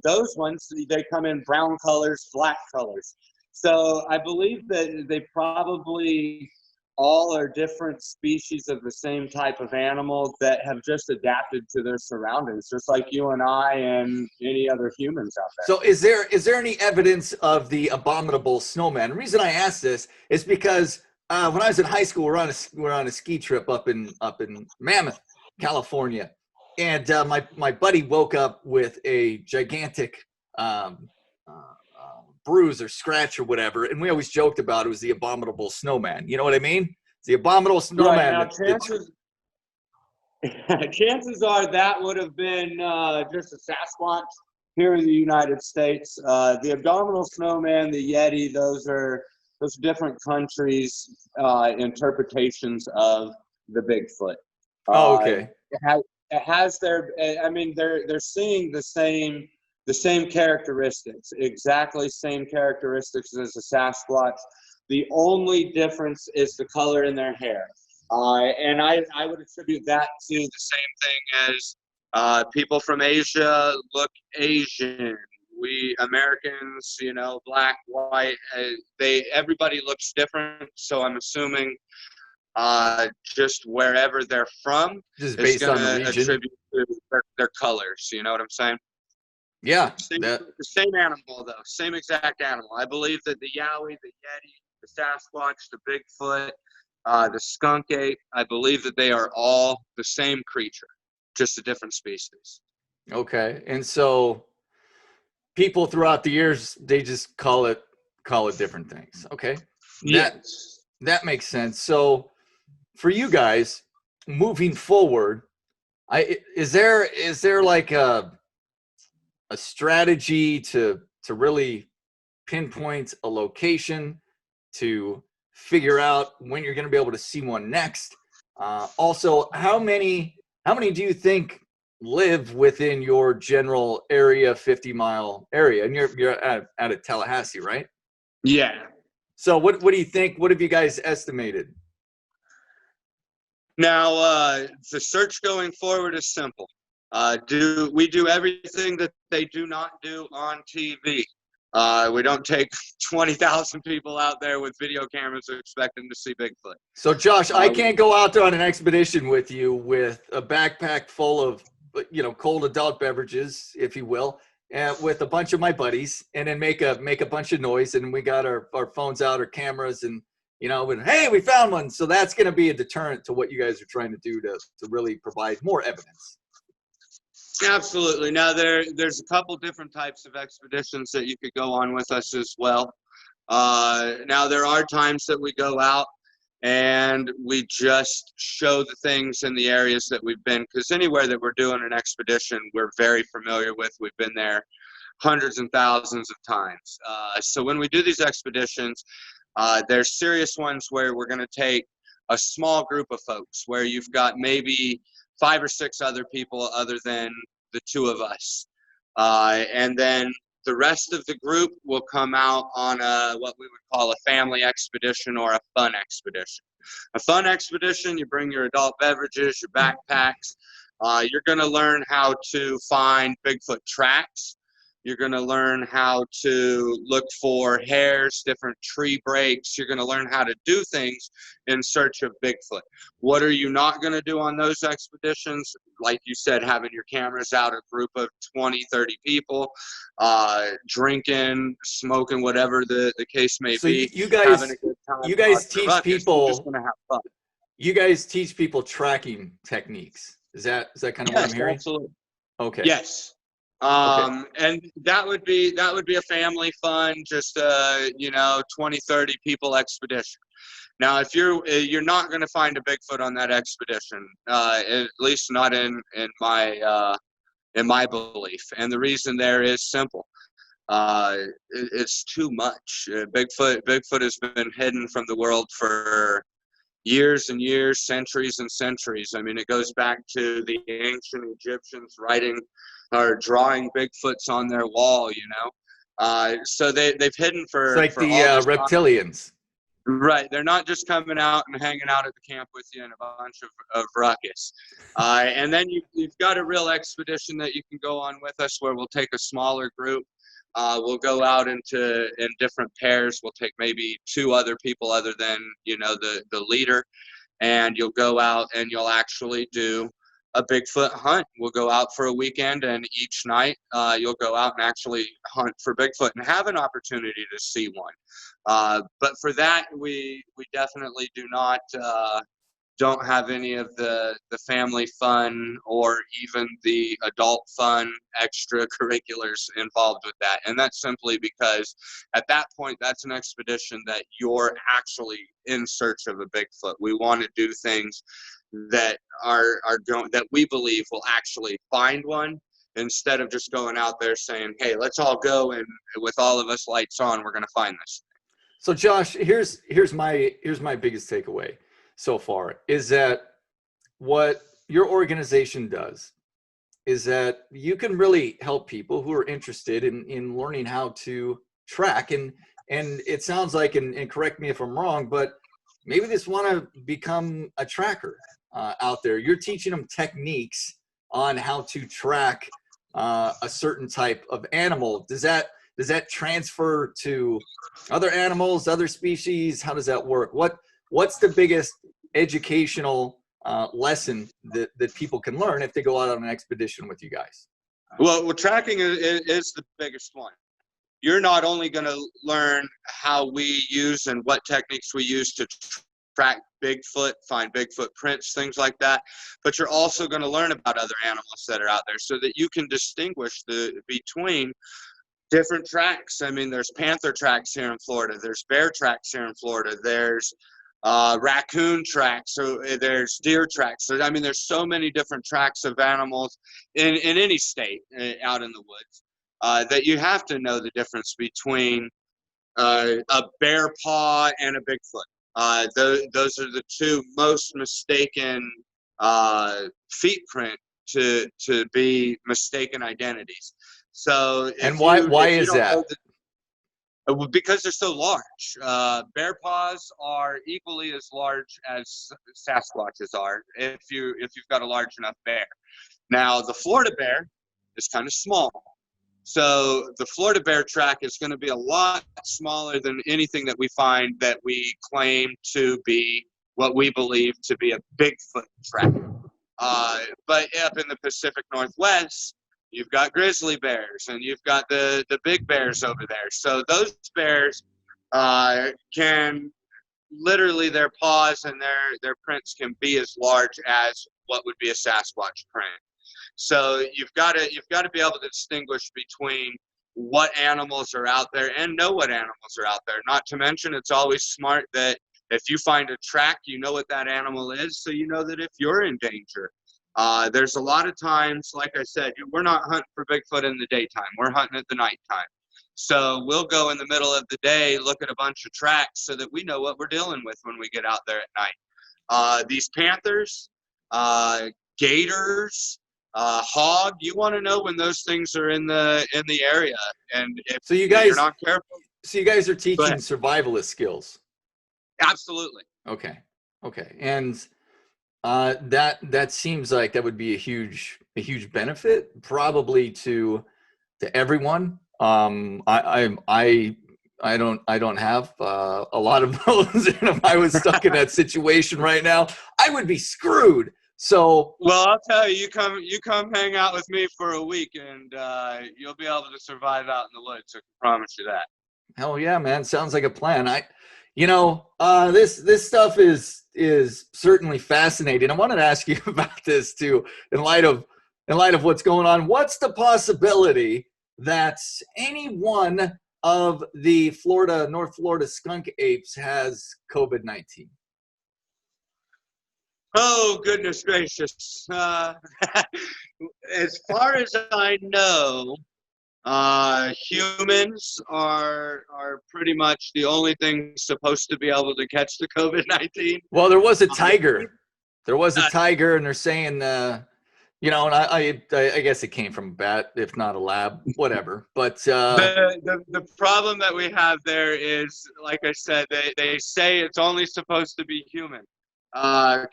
those ones, they come in brown colors, black colors. So I believe that they probably all are different species of the same type of animal that have just adapted to their surroundings, just like you and I and any other humans out there. So is there any evidence of the Abominable Snowman? The reason I ask this is because when I was in high school, we're on a ski trip up in Mammoth, California, and my buddy woke up with a gigantic bruise or scratch or whatever, and we always joked about it was the Abominable Snowman. You know what I mean? It's the Abominable Right Snowman. now, chances are that would have been just a Sasquatch here in the United States. The Abdominal Snowman, the Yeti, those are different countries' interpretations of the Bigfoot. Oh, okay. It has their. I mean, they're seeing the same characteristics, exactly same characteristics as a Sasquatch. The only difference is the color in their hair. And I would attribute that to the same thing as people from Asia look Asian. We Americans, black, white, everybody looks different. So I'm assuming just wherever they're from Just is based going on the to region. attribute to their colors. You know what I'm saying? Yeah. The same animal, though. Same exact animal. I believe that the Yowie, the Yeti, the Sasquatch, the Bigfoot, the Skunk Ape, I believe that they are all the same creature, just a different species. Okay. And so people throughout the years, they just call it different things. Okay. Yes. That makes sense. So for you guys moving forward, is there like a strategy to really pinpoint a location to figure out when you're going to be able to see one next? Also, how many do you think live within your general area, 50-mile area? And you're out of Tallahassee, right? Yeah. So what do you think? What have you guys estimated? Now, the search going forward is simple. We do everything that they do not do on TV. We don't take 20,000 people out there with video cameras expecting to see Bigfoot. So, Josh, I can't go out there on an expedition with you with a backpack full of, cold adult beverages, if you will, and with a bunch of my buddies, and then make a bunch of noise, and we got our phones out, our cameras, and and hey, we found one. So that's going to be a deterrent to what you guys are trying to do to really provide more evidence. Absolutely. Now, there's a couple different types of expeditions that you could go on with us as well. Now, there are times that we go out and we just show the things in the areas that we've been, because anywhere that we're doing an expedition, we're very familiar with. We've been there hundreds and thousands of times. So when we do these expeditions, there's serious ones where we're going to take a small group of folks, where you've got maybe 5 or 6 other people other than the 2 of us. And then the rest of the group will come out on what we would call a family expedition or a fun expedition. A fun expedition, you bring your adult beverages, your backpacks. You're going to learn how to find Bigfoot tracks. You're going to learn how to look for hairs, different tree breaks. You're going to learn how to do things in search of Bigfoot. What are you not going to do on those expeditions? Like you said, having your cameras out, a group of 20, 30 people, drinking, smoking, whatever the case may be. You guys, having a good time. You guys teach people. You're just going to have fun. You guys teach people tracking techniques. Is that kind of what I'm Yes, hearing? absolutely. Okay. Yes. Okay. And that would be a family fun, just 20, 30 people expedition. Now, if you're not going to find a Bigfoot on that expedition, at least not in my belief. And the reason there is simple. It's too much. Bigfoot has been hidden from the world for years and years, centuries and centuries. I mean, it goes back to the ancient Egyptians writing or drawing Bigfoots on their wall, so they've hidden It's like for the all this time. reptilians. Right. They're not just coming out and hanging out at the camp with you in a bunch of ruckus. And then you've got a real expedition that you can go on with us where we'll take a smaller group. We'll go out in different pairs. We'll take maybe 2 other people other than, the leader. And you'll go out and you'll actually do a Bigfoot hunt. We'll go out for a weekend, and each night you'll go out and actually hunt for Bigfoot and have an opportunity to see one. But for that, we definitely don't have any of the family fun or even the adult fun extracurriculars involved with that. And that's simply because at that point, that's an expedition that you're actually in search of a Bigfoot. We want to do things that that we believe will actually find one, instead of just going out there saying, hey, let's all go, and with all of us lights on, we're going to find this. So Josh, here's my biggest takeaway so far is that what your organization does is that you can really help people who are interested in learning how to track, and it sounds like, and correct me if I'm wrong, but maybe they just want to become a tracker out there. You're teaching them techniques on how to track a certain type of animal. Does that transfer to other animals, other species? How does that work? What's the biggest educational lesson that people can learn if they go out on an expedition with you guys? Well, tracking is the biggest one. You're not only going to learn how we use and what techniques we use to track Bigfoot, find Bigfoot prints, things like that, but you're also going to learn about other animals that are out there so that you can distinguish between different tracks. I mean, there's panther tracks here in Florida. There's bear tracks here in Florida. There's raccoon tracks. So there's deer tracks. So, I mean, there's so many different tracks of animals in any state out in the woods that you have to know the difference between a bear paw and a Bigfoot. Those are the 2 most mistaken feet print to be mistaken identities. So, and why is that? Because they're so large. Bear paws are equally as large as Sasquatches are if you've got a large enough bear. Now, the Florida bear is kind of small. So the Florida bear track is going to be a lot smaller than anything that we find that we claim to be what we believe to be a Bigfoot track. But up in the Pacific Northwest, you've got grizzly bears, and you've got the big bears over there. So those bears can literally, their paws and their prints can be as large as what would be a Sasquatch print. So you've got to be able to distinguish between what animals are out there and know what animals are out there. Not to mention, it's always smart that if you find a track, you know what that animal is, so you know that if you're in danger. There's a lot of times, like I said, we're not hunting for Bigfoot in the daytime. We're hunting at the nighttime. So we'll go in the middle of the day, look at a bunch of tracks so that we know what we're dealing with when we get out there at night. These panthers, gators, hog, you want to know when those things are in the area. And if you're not careful. So you guys are teaching survivalist skills. Absolutely. Okay. And that seems like that would be a huge benefit probably to everyone. I don't have a lot of those, and if I was stuck in that situation right now, I would be screwed. So, well, I'll tell you, you come hang out with me for a week, and you'll be able to survive out in the woods. I can promise you that. Hell yeah, man! Sounds like a plan. This stuff is certainly fascinating. I wanted to ask you about this too, in light of what's going on. What's the possibility that any one of the North Florida skunk apes has COVID-19? Oh, goodness gracious. As far as I know, humans are pretty much the only thing supposed to be able to catch the COVID-19. Well, there was a tiger. There was a tiger, and they're saying, and I guess it came from a bat, if not a lab, whatever. But the problem that we have there is, like I said, they say it's only supposed to be human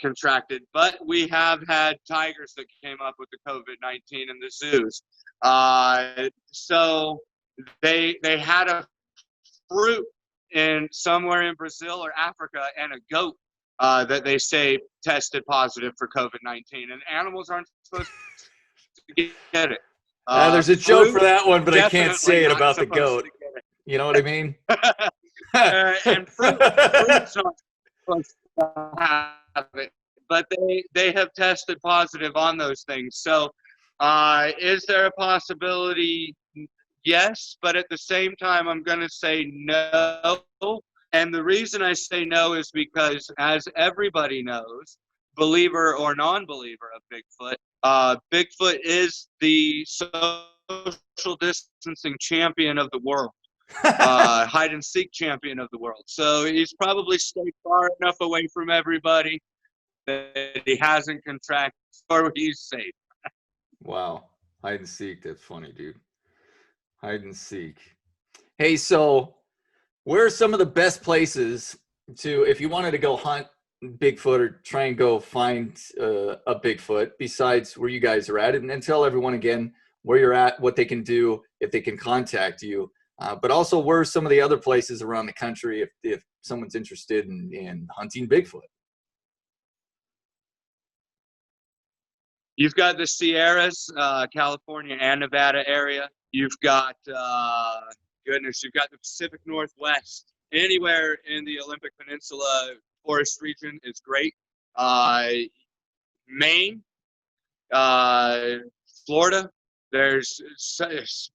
contracted, but we have had tigers that came up with the COVID-19 in the zoos. So they had a fruit somewhere in Brazil or Africa and a goat that they say tested positive for COVID-19, and animals aren't supposed to get it. There's a joke for that one, but I can't say it about the goat. It. You know what I mean? And fruit's not supposed to have it, but they have tested positive on those things. So is there a possibility? Yes, but at the same time, I'm going to say no. And the reason I say no is because, as everybody knows, believer or non-believer of Bigfoot, Bigfoot is the social distancing champion of the world, hide and seek champion of the world. So he's probably stayed far enough away from everybody that he hasn't contracted, or he's safe. Wow. Hide and seek. That's funny, dude. Hide and seek. Hey, so where are some of the best places if you wanted to go hunt Bigfoot or try and go find a Bigfoot besides where you guys are at? And tell everyone again where you're at, what they can do, if they can contact you. But also, where are some of the other places around the country if someone's interested in hunting Bigfoot? You've got the Sierras, California and Nevada area. You've got, you've got the Pacific Northwest. Anywhere in the Olympic Peninsula forest region is great. Maine, Florida.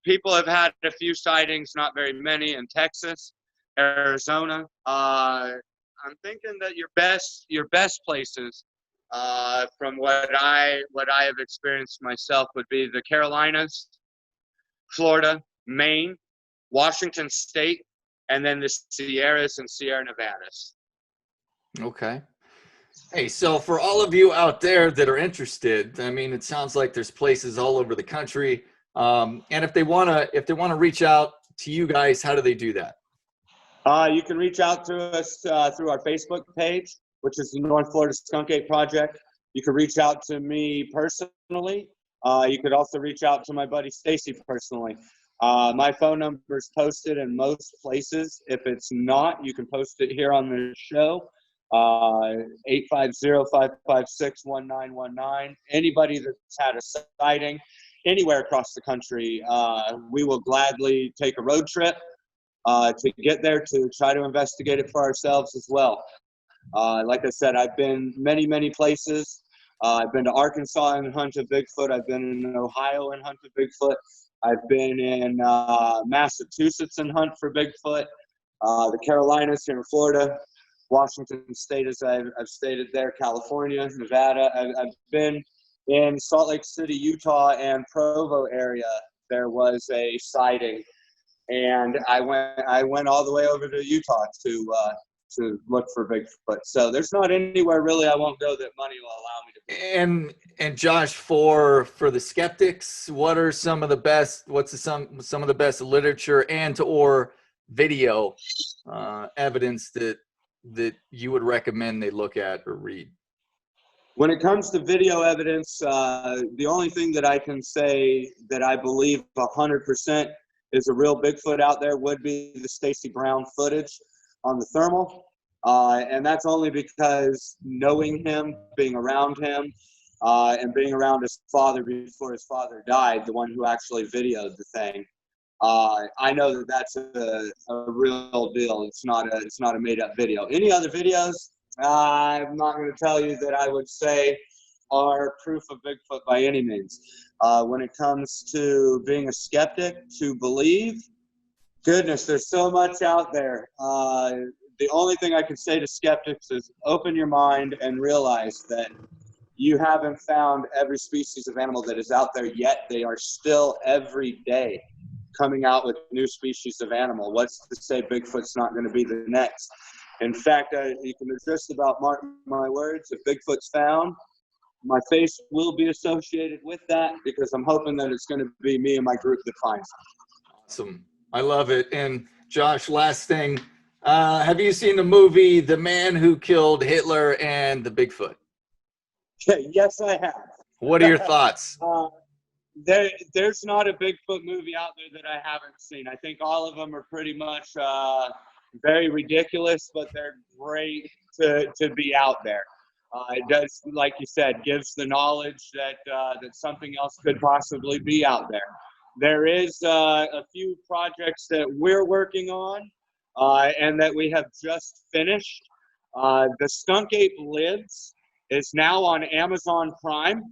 People have had a few sightings, not very many, in Texas, Arizona. I'm thinking that your best places, from what I have experienced myself, would be the Carolinas, Florida, Maine, Washington State, and then the Sierras and Sierra Nevadas. Okay. Hey, so for all of you out there that are interested, I mean, it sounds like there's places all over the country. And if they wanna reach out to you guys, how do they do that? You can reach out to us through our Facebook page, which is the North Florida SkunkApe Project. You can reach out to me personally. You could also reach out to my buddy Stacy personally. My phone number is posted in most places. If it's not, you can post it here on the show. 850-556-1919. Anybody that's had a sighting anywhere across the country, we will gladly take a road trip to get there to try to investigate it for ourselves as well. Like I said, I've been many places. I've been to Arkansas and hunted Bigfoot. I've been in Ohio and hunted Bigfoot. I've been in Massachusetts and hunt for Bigfoot. The Carolinas here in Florida, Washington State, as I've stated there, California, Nevada. I've been in Salt Lake City, Utah, and Provo area. There was a sighting, and I went all the way over to Utah to look for Bigfoot. So there's not anywhere really I won't go that money will allow me to be. And Josh, for the skeptics, what are some of the best? Some of the best literature and or video evidence that you would recommend they look at or read? When it comes to video evidence, the only thing that I can say that I believe 100% is a real Bigfoot out there would be the Stacy Brown footage on the thermal. And that's only because knowing him, being around him, and being around his father before his father died, the one who actually videoed the thing, I know that that's a real deal. It's not a made up video. Any other videos, I'm not going to tell you that I would say are proof of Bigfoot by any means. When it comes to being a skeptic, to believe, goodness, there's so much out there. The only thing I can say to skeptics is open your mind and realize that you haven't found every species of animal that is out there yet. They are still every day coming out with new species of animal. What's to say Bigfoot's not going to be the next? In fact, you can just about mark my words, if Bigfoot's found, my face will be associated with that, because I'm hoping that it's going to be me and my group that finds it. Awesome. I love it. And Josh, last thing, have you seen the movie The Man Who Killed Hitler and the Bigfoot? Yes, I have. What are your thoughts? There's not a Bigfoot movie out there that I haven't seen. I think all of them are pretty much very ridiculous, but they're great to be out there. It does, like you said, gives the knowledge that that something else could possibly be out there. There is a few projects that we're working on and that we have just finished. The Skunk Ape Lives is now on Amazon Prime.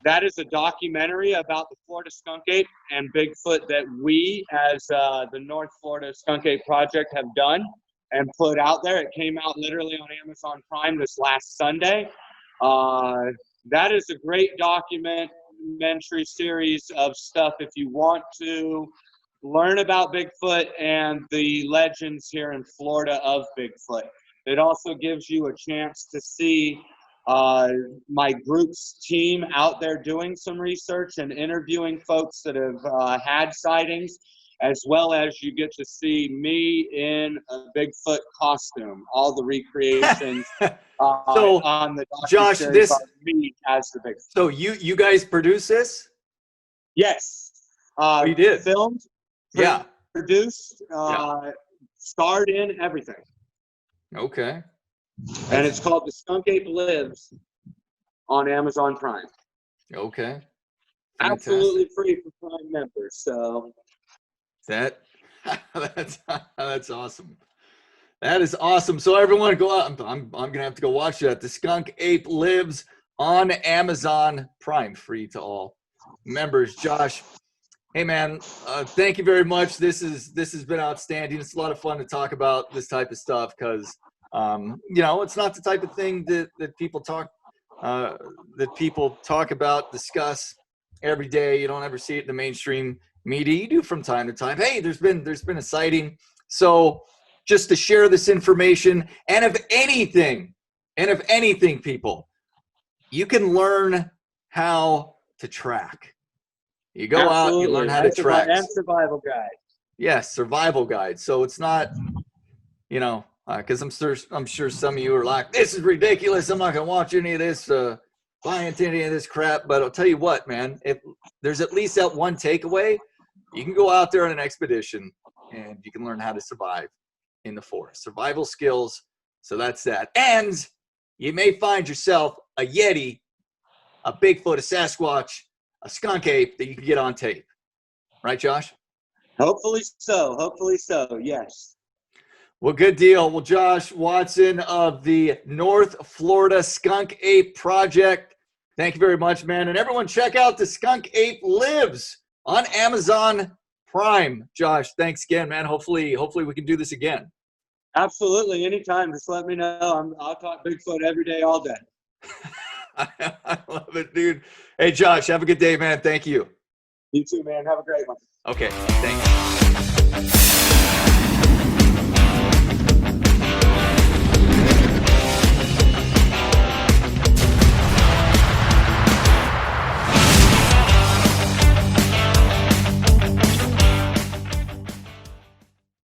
That is a documentary about the Florida skunk ape and Bigfoot that we, as the North Florida SkunkApe Project, have done and put out there. It came out literally on Amazon Prime this last Sunday. That is a great documentary series of stuff if you want to learn about Bigfoot and the legends here in Florida of Bigfoot. It also gives you a chance to see my group's team out there doing some research and interviewing folks that have had sightings, as well as you get to see me in a Bigfoot costume, all the recreations So, on the Josh, this me as the Bigfoot. So you guys produce this? Yes. You did? Filmed, Yeah. produced, starred in, everything. Okay. And it's called The Skunk Ape Lives on Amazon Prime. Okay. Absolutely free for Prime members. So that's awesome. That is awesome. So everyone go out. I'm gonna have to go watch that. The Skunk Ape Lives on Amazon Prime, free to all members. Josh, hey man, thank you very much. This has been outstanding. It's a lot of fun to talk about this type of stuff because it's not the type of thing that people talk about, discuss every day. You don't ever see it in the mainstream media. You do from time to time. Hey, there's been a sighting. So just to share this information, and if anything, people, you can learn how to track. You go out, you learn how to track. And survival guide. Yes, survival guide. So it's not, because I'm sure some of you are like, this is ridiculous. I'm not gonna watch any of this, buy into any of this crap. But I'll tell you what, man, if there's at least that one takeaway, you can go out there on an expedition and you can learn how to survive in the forest. Survival skills. So that's that. And you may find yourself a Yeti, a Bigfoot, a Sasquatch, a skunk ape that you can get on tape. Right, Josh? Hopefully so. Hopefully so. Yes. Well, good deal. Well, Josh Watson of the North Florida SkunkApe Project, thank you very much, man. And everyone, check out The Skunk Ape Lives on Amazon Prime. Josh, thanks again, man. Hopefully we can do this again. Absolutely. Anytime. Just let me know. I'll talk Bigfoot every day, all day. I love it, dude. Hey, Josh, have a good day, man. Thank you. You too, man. Have a great one. Okay, thanks.